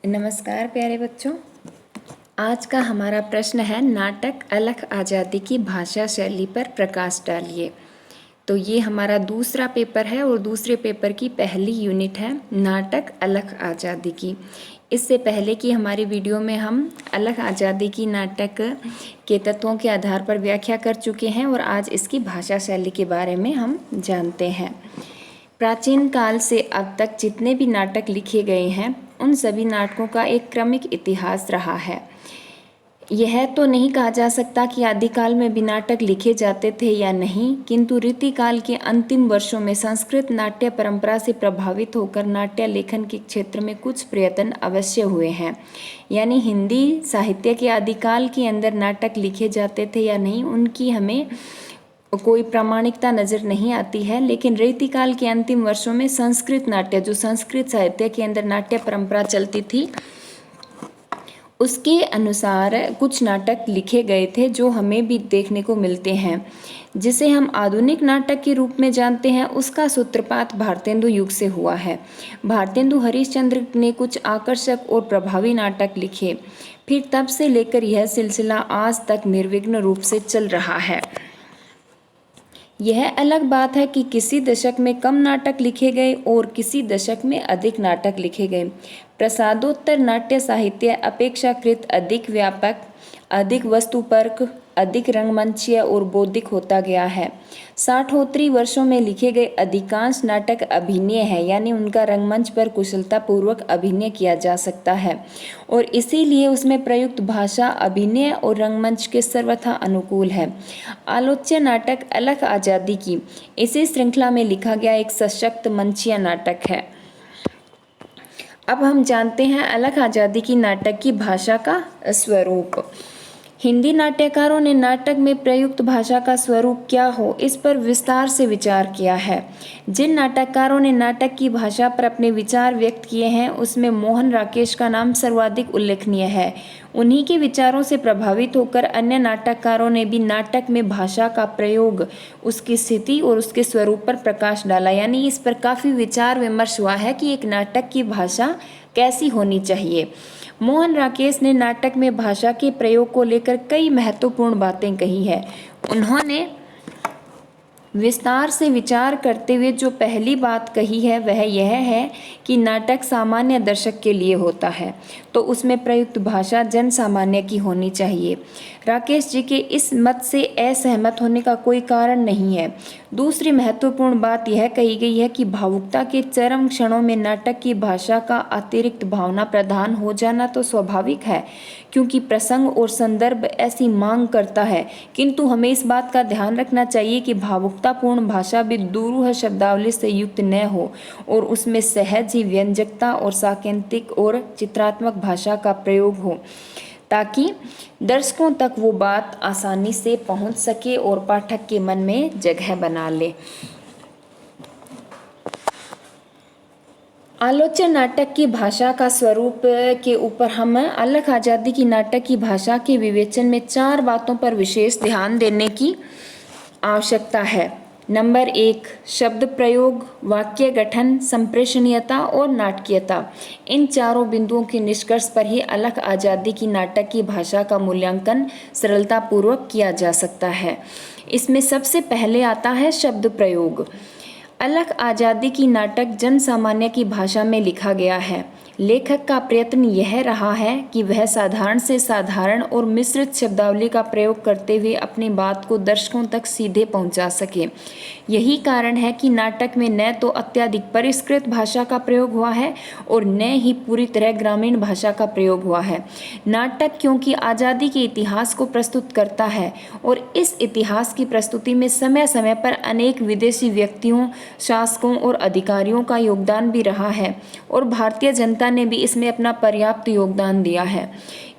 नमस्कार प्यारे बच्चों। आज का हमारा प्रश्न है नाटक अलख आज़ादी की भाषा शैली पर प्रकाश डालिए। तो ये हमारा दूसरा पेपर है और दूसरे पेपर की पहली यूनिट है नाटक अलख आज़ादी की। इससे पहले की हमारी वीडियो में हम अलख आज़ादी की नाटक के तत्वों के आधार पर व्याख्या कर चुके हैं और आज इसकी भाषा शैली के बारे में हम जानते हैं। प्राचीन काल से अब तक जितने भी नाटक लिखे गए हैं उन सभी नाटकों का एक क्रमिक इतिहास रहा है। यह तो नहीं कहा जा सकता कि आदिकाल में भी नाटक लिखे जाते थे या नहीं, किंतु रीतिकाल के अंतिम वर्षों में संस्कृत नाट्य परंपरा से प्रभावित होकर नाट्य लेखन के क्षेत्र में कुछ प्रयत्न अवश्य हुए हैं। यानी हिंदी साहित्य के आदिकाल के अंदर नाटक लिखे जाते थे या नहीं, उनकी हमें कोई प्रामाणिकता नज़र नहीं आती है। लेकिन रीतिकाल के अंतिम वर्षों में संस्कृत नाट्य, जो संस्कृत साहित्य के अंदर नाट्य परंपरा चलती थी, उसके अनुसार कुछ नाटक लिखे गए थे जो हमें भी देखने को मिलते हैं। जिसे हम आधुनिक नाटक के रूप में जानते हैं, उसका सूत्रपात भारतेंदु युग से हुआ है। भारतेंदु हरिश्चंद्र ने कुछ आकर्षक और प्रभावी नाटक लिखे, फिर तब से लेकर यह सिलसिला आज तक निर्विघ्न रूप से चल रहा है। यह अलग बात है कि किसी दशक में कम नाटक लिखे गए और किसी दशक में अधिक नाटक लिखे गए। प्रसादोत्तर नाट्य साहित्य अपेक्षाकृत अधिक व्यापक, अधिक वस्तुपरक, अधिक रंगमंचीय और बौद्धिक होता गया है। साठोत्तरी वर्षों में लिखे गए अधिकांश नाटक अभिनय है, यानी उनका रंगमंच पर कुशलतापूर्वक अभिनय किया जा सकता है और इसीलिए उसमें प्रयुक्त भाषा अभिनय और रंगमंच के सर्वथा अनुकूल है। आलोच्य नाटक अलख आज़ादी की इसी श्रृंखला में लिखा गया एक सशक्त मंचीय नाटक है। अब हम जानते हैं अलख आज़ादी की नाटक की भाषा का स्वरूप। हिंदी नाट्यकारों ने नाटक में प्रयुक्त भाषा का स्वरूप क्या हो, इस पर विस्तार से विचार किया है। जिन नाटककारों ने नाटक की भाषा पर अपने विचार व्यक्त किए हैं, उसमें मोहन राकेश का नाम सर्वाधिक उल्लेखनीय है। उन्हीं के विचारों से प्रभावित होकर अन्य नाटककारों ने भी नाटक में भाषा का प्रयोग, उसकी स्थिति और उसके स्वरूप पर प्रकाश डाला। यानी इस पर काफ़ी विचार विमर्श हुआ है कि एक नाटक की भाषा कैसी होनी चाहिए। मोहन राकेश ने नाटक में भाषा के प्रयोग को लेकर कई महत्वपूर्ण बातें कही है। उन्होंने विस्तार से विचार करते हुए जो पहली बात कही है वह यह है कि नाटक सामान्य दर्शक के लिए होता है, तो उसमें प्रयुक्त भाषा जन सामान्य की होनी चाहिए। राकेश जी के इस मत से असहमत होने का कोई कारण नहीं है। दूसरी महत्वपूर्ण बात यह कही गई है कि भावुकता के चरम क्षणों में नाटक की भाषा का अतिरिक्त भावना प्रधान हो जाना तो स्वाभाविक है, क्योंकि प्रसंग और संदर्भ ऐसी मांग करता है। किंतु हमें इस बात का ध्यान रखना चाहिए कि भावुकतापूर्ण भाषा भी दुरूह शब्दावली से युक्त न हो और उसमें सहज ही व्यंजकता और सांकेतिक और चित्रात्मक भाषा का प्रयोग हो, ताकि दर्शकों तक वो बात आसानी से पहुंच सके और पाठक के मन में जगह बना ले। आलोच्य नाटक की भाषा का स्वरूप के ऊपर हम अलख आज़ादी की नाटक की भाषा के विवेचन में 4 बातों पर विशेष ध्यान देने की आवश्यकता है। नंबर 1, शब्द प्रयोग, वाक्य गठन, संप्रेषणीयता और नाटकीयता। इन चारों बिंदुओं के निष्कर्ष पर ही अलख आज़ादी की नाटक की भाषा का मूल्यांकन सरलतापूर्वक किया जा सकता है। इसमें सबसे पहले आता है शब्द प्रयोग। अलख आज़ादी की नाटक जन सामान्य की भाषा में लिखा गया है। लेखक का प्रयत्न यह रहा है कि वह साधारण से साधारण और मिश्रित शब्दावली का प्रयोग करते हुए अपनी बात को दर्शकों तक सीधे पहुंचा सके। यही कारण है कि नाटक में न तो अत्यधिक परिष्कृत भाषा का प्रयोग हुआ है और न ही पूरी तरह ग्रामीण भाषा का प्रयोग हुआ है। नाटक क्योंकि आज़ादी के इतिहास को प्रस्तुत करता है और इस इतिहास की प्रस्तुति में समय समय पर अनेक विदेशी व्यक्तियों, शासकों और अधिकारियों का योगदान भी रहा है और भारतीय जनता ने भी इसमें अपना पर्याप्त योगदान दिया है।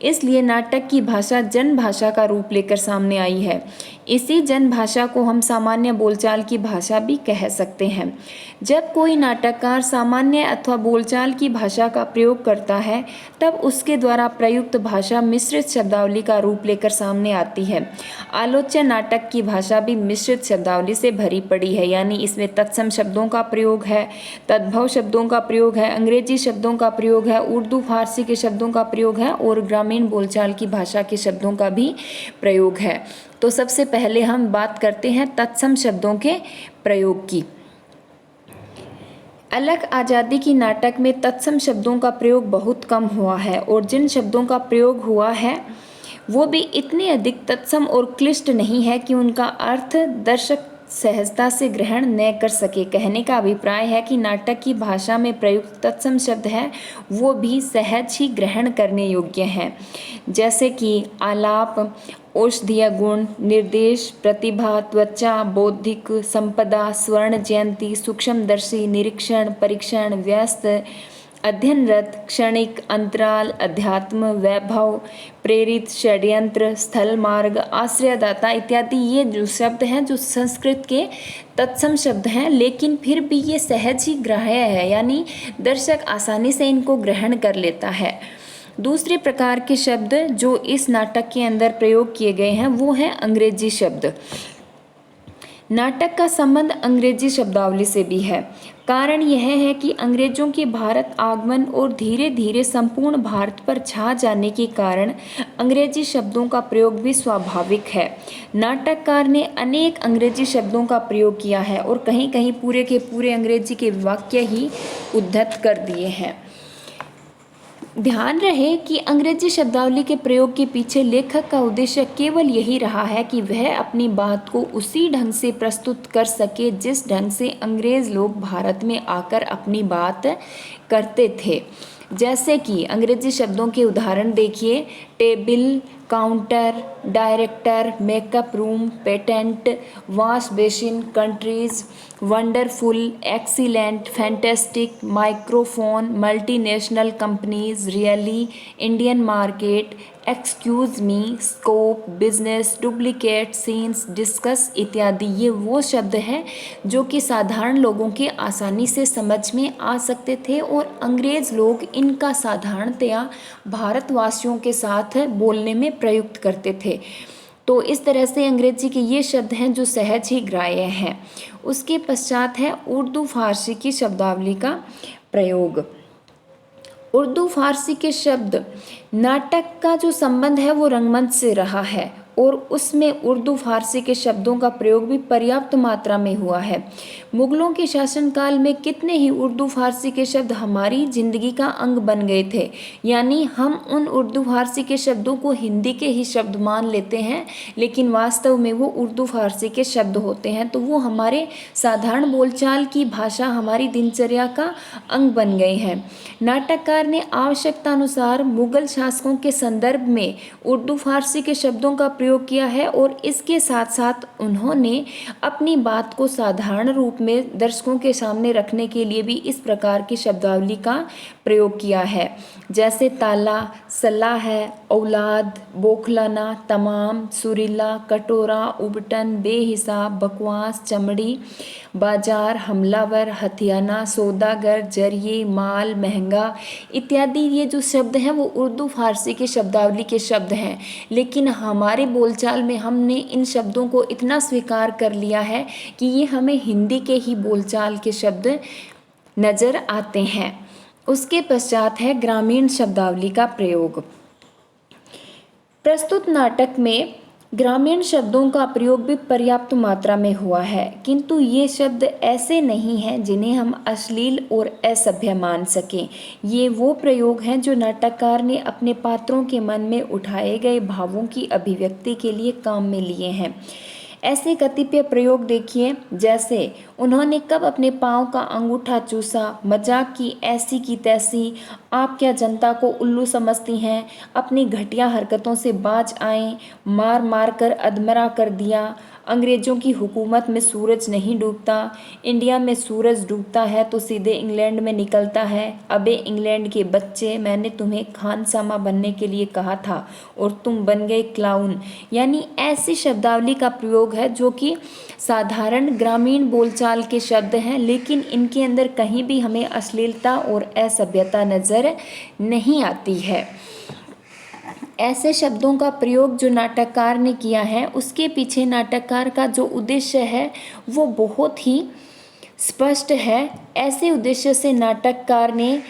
इसलिए नाटक की भाषा जन भाषा का रूप लेकर सामने आई है। इसी जन भाषा को हम सामान्य बोलचाल की भाषा भी कह सकते हैं। जब कोई नाटककार सामान्य अथवा बोलचाल की भाषा का प्रयोग करता है तब उसके द्वारा प्रयुक्त भाषा मिश्रित शब्दावली का रूप लेकर सामने आती है। आलोच्य नाटक की भाषा भी मिश्रित शब्दावली से भरी पड़ी है, यानी इसमें तत्सम शब्दों का प्रयोग है, तद्भव शब्दों का प्रयोग है, अंग्रेजी शब्दों का प्रयोग है, उर्दू फारसी के शब्दों का प्रयोग है और ग्रामीण बोलचाल की भाषा के शब्दों का भी प्रयोग है। तो सबसे पहले हम बात करते हैं तत्सम शब्दों के प्रयोग की। अलग आज़ादी की नाटक में तत्सम शब्दों का प्रयोग बहुत कम हुआ है और जिन शब्दों का प्रयोग हुआ है वो भी इतने अधिक तत्सम और क्लिष्ट नहीं है कि उनका अर्थ दर्शक सहजता से ग्रहण न कर सके। कहने का अभिप्राय है कि नाटक की भाषा में प्रयुक्त तत्सम शब्द है वो भी सहज ही ग्रहण करने योग्य हैं, जैसे कि आलाप, औषधीय गुण, निर्देश, प्रतिभा, त्वचा, बौद्धिक संपदा, स्वर्ण जयंती, सूक्ष्मदर्शी, निरीक्षण, परीक्षण, व्यस्त, अध्ययनरत, क्षणिक, अंतराल, अध्यात्म, वैभव, प्रेरित, षड्यंत्र, स्थल मार्ग, आश्रयदाता इत्यादि ये जो शब्द हैं जो संस्कृत के तत्सम शब्द हैं, लेकिन फिर भी ये सहज ही ग्राह्य है, यानी दर्शक आसानी से इनको ग्रहण कर लेता है। दूसरे प्रकार के शब्द जो इस नाटक के अंदर प्रयोग किए गए हैं वो हैं अंग्रेजी शब्द। नाटक का संबंध अंग्रेजी शब्दावली से भी है। कारण यह है कि अंग्रेजों के भारत आगमन और धीरे धीरे संपूर्ण भारत पर छा जाने के कारण अंग्रेजी शब्दों का प्रयोग भी स्वाभाविक है। नाटककार ने अनेक अंग्रेजी शब्दों का प्रयोग किया है और कहीं कहीं पूरे के पूरे अंग्रेजी के वाक्य ही उद्धृत कर दिए हैं। ध्यान रहे कि अंग्रेजी शब्दावली के प्रयोग के पीछे लेखक का उद्देश्य केवल यही रहा है कि वह अपनी बात को उसी ढंग से प्रस्तुत कर सके जिस ढंग से अंग्रेज लोग भारत में आकर अपनी बात करते थे। जैसे कि अंग्रेजी शब्दों के उदाहरण देखिए, table, counter, director, makeup room, patent, wash basin, countries, wonderful, excellent, fantastic, microphone, multinational companies, really, Indian market, excuse me, scope, business, duplicate, scenes, discuss इत्यादि ये वो शब्द हैं जो कि साधारण लोगों के आसानी से समझ में आ सकते थे और अंग्रेज लोग इनका साधारणतया भारतवासियों के साथ बोलने में प्रयुक्त करते थे। तो इस तरह से अंग्रेजी के ये शब्द हैं जो सहज ही ग्राह्य हैं। उसके पश्चात है उर्दू फारसी की शब्दावली का प्रयोग। उर्दू फारसी के शब्द नाटक का जो संबंध है वो रंगमंच से रहा है और उसमें उर्दू फारसी के शब्दों का प्रयोग भी पर्याप्त मात्रा में हुआ है। मुगलों के शासनकाल में कितने ही उर्दू फारसी के शब्द हमारी ज़िंदगी का अंग बन गए थे, यानी हम उन उर्दू फारसी के शब्दों को हिंदी के ही शब्द मान लेते हैं, लेकिन वास्तव में वो उर्दू फारसी के शब्द होते हैं। तो वो हमारे साधारण बोलचाल की भाषा, हमारी दिनचर्या का अंग बन गए हैं। नाटककार ने आवश्यकतानुसार मुगल शासकों के संदर्भ में उर्दू फारसी के शब्दों का प्रयोग किया है और इसके साथ साथ उन्होंने अपनी बात को साधारण रूप में दर्शकों के सामने रखने के लिए भी इस प्रकार की शब्दावली का प्रयोग किया है, जैसे ताला, सलाह है, औलाद, बोखलाना, तमाम, सुरीला, कटोरा, उबटन, बेहिसाब, बकवास, चमड़ी, बाजार, हमलावर, हथियाना, सौदागर, जरिए, माल, महंगा इत्यादि ये जो शब्द हैं वो उर्दू फारसी के शब्दावली के शब्द हैं, लेकिन हमारे बोलचाल में हमने इन शब्दों को इतना स्वीकार कर लिया है कि ये हमें हिंदी के ही बोलचाल के शब्द नज़र आते हैं। उसके पश्चात है ग्रामीण शब्दावली का प्रयोग। प्रस्तुत नाटक में ग्रामीण शब्दों का प्रयोग भी पर्याप्त मात्रा में हुआ है, किंतु ये शब्द ऐसे नहीं हैं जिन्हें हम अश्लील और असभ्य मान सकें। ये वो प्रयोग हैं जो नाटककार ने अपने पात्रों के मन में उठाए गए भावों की अभिव्यक्ति के लिए काम में लिए हैं। ऐसे कतिपय प्रयोग देखिए, जैसे उन्होंने कब अपने पाँव का अंगूठा चूसा, मजाक की ऐसी की तैसी, आप क्या जनता को उल्लू समझती हैं, अपनी घटिया हरकतों से बाज आएं, मार मार कर अधमरा कर दिया, अंग्रेज़ों की हुकूमत में सूरज नहीं डूबता, इंडिया में सूरज डूबता है तो सीधे इंग्लैंड में निकलता है, अबे इंग्लैंड के बच्चे, मैंने तुम्हें खानसामा बनने के लिए कहा था और तुम बन गए क्लाउन। यानी ऐसी शब्दावली का प्रयोग है जो कि साधारण ग्रामीण बोलचाल के शब्द हैं, लेकिन इनके अंदर कहीं भी हमें अश्लीलता और असभ्यता नज़र नहीं आती है। ऐसे शब्दों का प्रयोग जो नाटककार ने किया है, उसके पीछे नाटककार का जो उद्देश्य है वो बहुत ही स्पष्ट है। ऐसे उद्देश्य से नाटककार ने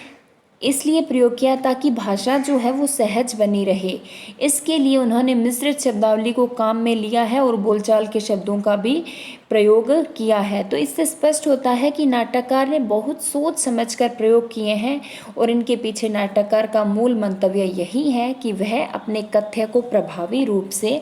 इसलिए प्रयोग किया ताकि भाषा जो है वो सहज बनी रहे। इसके लिए उन्होंने मिश्रित शब्दावली को काम में लिया है और बोलचाल के शब्दों का भी प्रयोग किया है। तो इससे स्पष्ट होता है कि नाटककार ने बहुत सोच समझकर प्रयोग किए हैं और इनके पीछे नाटककार का मूल मंतव्य यही है कि वह अपने कथ्य को प्रभावी रूप से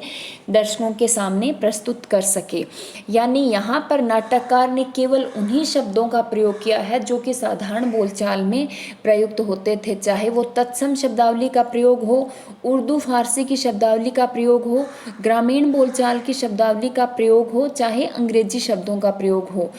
दर्शकों के सामने प्रस्तुत कर सके। यानी यहाँ पर नाटककार ने केवल उन्हीं शब्दों का प्रयोग किया है जो कि साधारण बोलचाल में प्रयुक्त होते थे, चाहे वो तत्सम शब्दावली का प्रयोग हो, उर्दू फारसी की शब्दावली का प्रयोग हो, ग्रामीण बोलचाल की शब्दावली का प्रयोग हो, चाहे अंग्रेजी शब्दों का प्रयोग हो।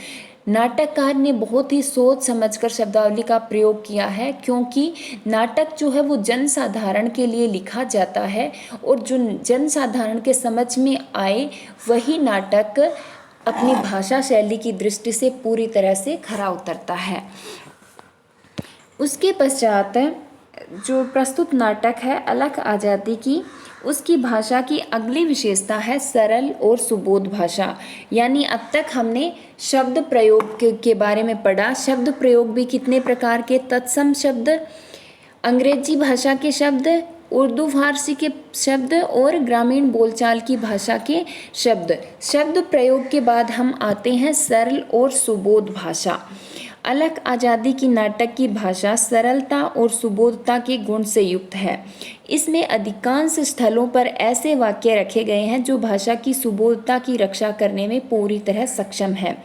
नाटककार ने बहुत ही सोच समझकर शब्दावली का प्रयोग किया है, क्योंकि नाटक जो है वो जनसाधारण के लिए लिखा जाता है और जो जनसाधारण के समझ में आए वही नाटक अपनी भाषा शैली की दृष्टि से पूरी तरह से खरा उतरता है। उसके पश्चात जो प्रस्तुत नाटक है अलख आज़ादी की, उसकी भाषा की अगली विशेषता है सरल और सुबोध भाषा। यानी अब तक हमने शब्द प्रयोग के बारे में पढ़ा। शब्द प्रयोग भी कितने प्रकार के, तत्सम शब्द, अंग्रेजी भाषा के शब्द, उर्दू फारसी के शब्द और ग्रामीण बोलचाल की भाषा के शब्द। शब्द प्रयोग के बाद हम आते हैं सरल और सुबोध भाषा। अलख आज़ादी की नाटक की भाषा सरलता और सुबोधता के गुण से युक्त है। इसमें अधिकांश स्थलों पर ऐसे वाक्य रखे गए हैं जो भाषा की सुबोधता की रक्षा करने में पूरी तरह सक्षम है।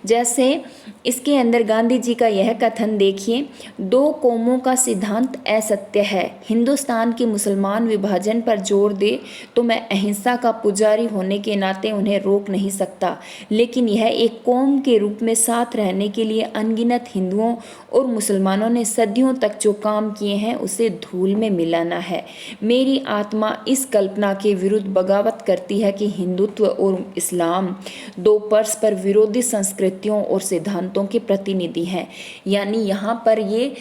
जैसे इसके अंदर गांधी जी का यह कथन देखिए, 2 कौमों का सिद्धांत असत्य है, हिंदुस्तान के मुसलमान विभाजन पर जोर दे तो मैं अहिंसा का पुजारी होने के नाते उन्हें रोक नहीं सकता, लेकिन यह एक कौम के रूप में साथ रहने के लिए अनगिनत हिंदुओं और मुसलमानों ने सदियों तक जो काम किए हैं उसे धूल में मिलाना है। मेरी आत्मा इस कल्पना के विरुद्ध बगावत करती है कि हिंदुत्व और इस्लाम 2 परस्पर विरोधी संस्कृतियों और सिद्धांतों के प्रतिनिधि हैं। यानी यहाँ पर ये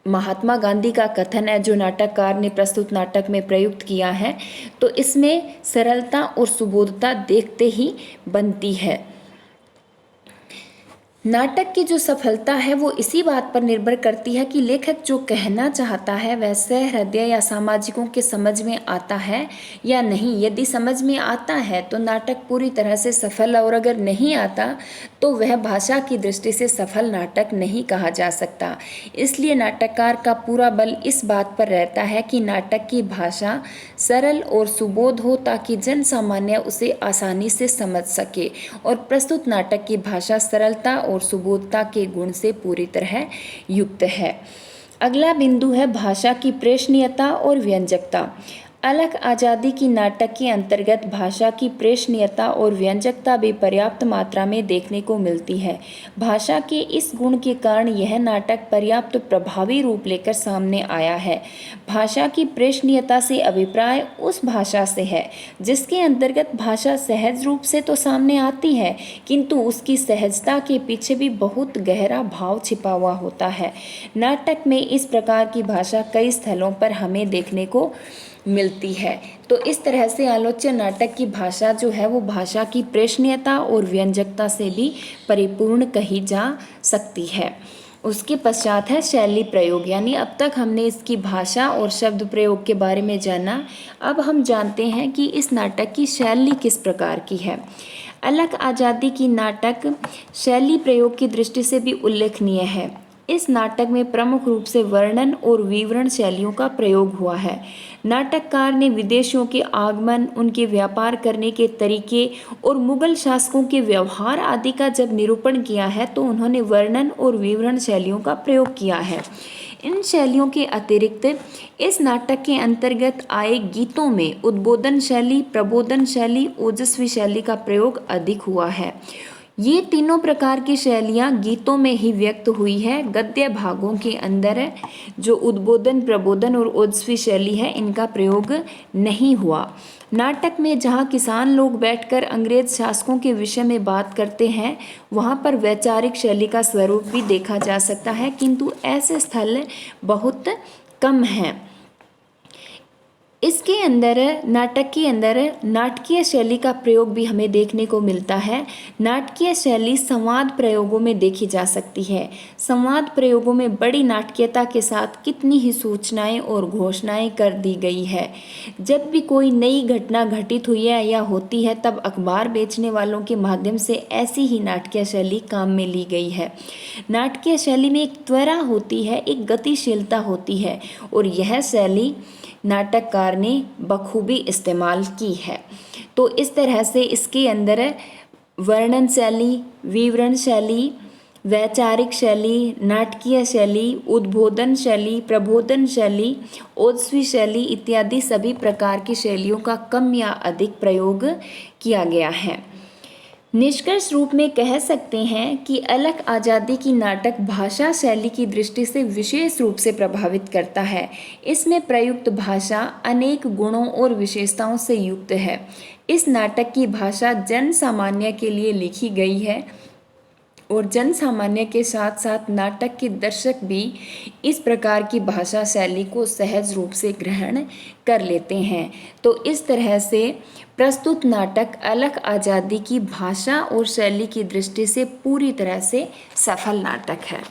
महात्मा गांधी का कथन है जो नाटककार ने प्रस्तुत नाटक में प्रयुक्त किया है। तो इसमें सरलता और सुबोधता देखते ही बनती है। नाटक की जो सफलता है वो इसी बात पर निर्भर करती है कि लेखक जो कहना चाहता है वह सहृदय या सामाजिकों के समझ में आता है या नहीं। यदि समझ में आता है तो नाटक पूरी तरह से सफल, और अगर नहीं आता तो वह भाषा की दृष्टि से सफल नाटक नहीं कहा जा सकता। इसलिए नाटककार का पूरा बल इस बात पर रहता है कि नाटक की भाषा सरल और सुबोध हो ताकि जन सामान्य उसे आसानी से समझ सके, और प्रस्तुत नाटक की भाषा सरलता और सुबोधता के गुण से पूरी तरह युक्त है। अगला बिंदु है भाषा की प्रेषणीयता और व्यंजकता। अलख आज़ादी की नाटक के अंतर्गत भाषा की प्रेषणीयता और व्यंजकता भी पर्याप्त मात्रा में देखने को मिलती है। भाषा के इस गुण के कारण यह नाटक पर्याप्त प्रभावी रूप लेकर सामने आया है। भाषा की प्रेषणीयता से अभिप्राय उस भाषा से है जिसके अंतर्गत भाषा सहज रूप से तो सामने आती है, किंतु उसकी सहजता के पीछे भी बहुत गहरा भाव छिपा हुआ होता है। नाटक में इस प्रकार की भाषा कई स्थलों पर हमें देखने को मिलती है। तो इस तरह से आलोच्य नाटक की भाषा जो है वो भाषा की प्रेषणीयता और व्यंजकता से भी परिपूर्ण कही जा सकती है। उसके पश्चात है शैली प्रयोग। यानी अब तक हमने इसकी भाषा और शब्द प्रयोग के बारे में जाना, अब हम जानते हैं कि इस नाटक की शैली किस प्रकार की है। अलख आज़ादी की नाटक शैली प्रयोग की दृष्टि से भी उल्लेखनीय है। इस नाटक में प्रमुख रूप से वर्णन और विवरण शैलियों का प्रयोग हुआ है। नाटककार ने विदेशियों के आगमन, उनके व्यापार करने के तरीके और मुगल शासकों के व्यवहार आदि का जब निरूपण किया है तो उन्होंने वर्णन और विवरण शैलियों का प्रयोग किया है। इन शैलियों के अतिरिक्त इस नाटक के अंतर्गत आए गीतों में उद्बोधन शैली, प्रबोधन शैली, ओजस्वी शैली का प्रयोग अधिक हुआ है। ये तीनों प्रकार की शैलियाँ गीतों में ही व्यक्त हुई है। गद्य भागों के अंदर जो उद्बोधन, प्रबोधन और ओजस्वी शैली है इनका प्रयोग नहीं हुआ। नाटक में जहाँ किसान लोग बैठकर अंग्रेज शासकों के विषय में बात करते हैं वहाँ पर वैचारिक शैली का स्वरूप भी देखा जा सकता है, किंतु ऐसे स्थल बहुत कम हैं। इसके अंदर नाटक के अंदर नाटकीय शैली का प्रयोग भी हमें देखने को मिलता है। नाटकीय शैली संवाद प्रयोगों में देखी जा सकती है। संवाद प्रयोगों में बड़ी नाटकीयता के साथ कितनी ही सूचनाएं और घोषणाएं कर दी गई है। जब भी कोई नई घटना घटित हुई है या होती है तब अखबार बेचने वालों के माध्यम से ऐसी ही नाटकीय शैली काम में ली गई है। नाटकीय शैली में एक त्वरा होती है, एक गतिशीलता होती है और यह शैली नाटककार ने बखूबी इस्तेमाल की है। तो इस तरह से इसके अंदर वर्णन शैली, विवरण शैली, वैचारिक शैली, नाटकीय शैली, उद्बोधन शैली, प्रबोधन शैली, ओजस्वी शैली इत्यादि सभी प्रकार की शैलियों का कम या अधिक प्रयोग किया गया है। निष्कर्ष रूप में कह सकते हैं कि अलग आज़ादी की नाटक भाषा शैली की दृष्टि से विशेष रूप से प्रभावित करता है। इसमें प्रयुक्त भाषा अनेक गुणों और विशेषताओं से युक्त है। इस नाटक की भाषा जन सामान्य के लिए लिखी गई है और जन सामान्य के साथ साथ नाटक के दर्शक भी इस प्रकार की भाषा शैली को सहज रूप से ग्रहण कर लेते हैं। तो इस तरह से प्रस्तुत नाटक अलग आज़ादी की भाषा और शैली की दृष्टि से पूरी तरह से सफल नाटक है।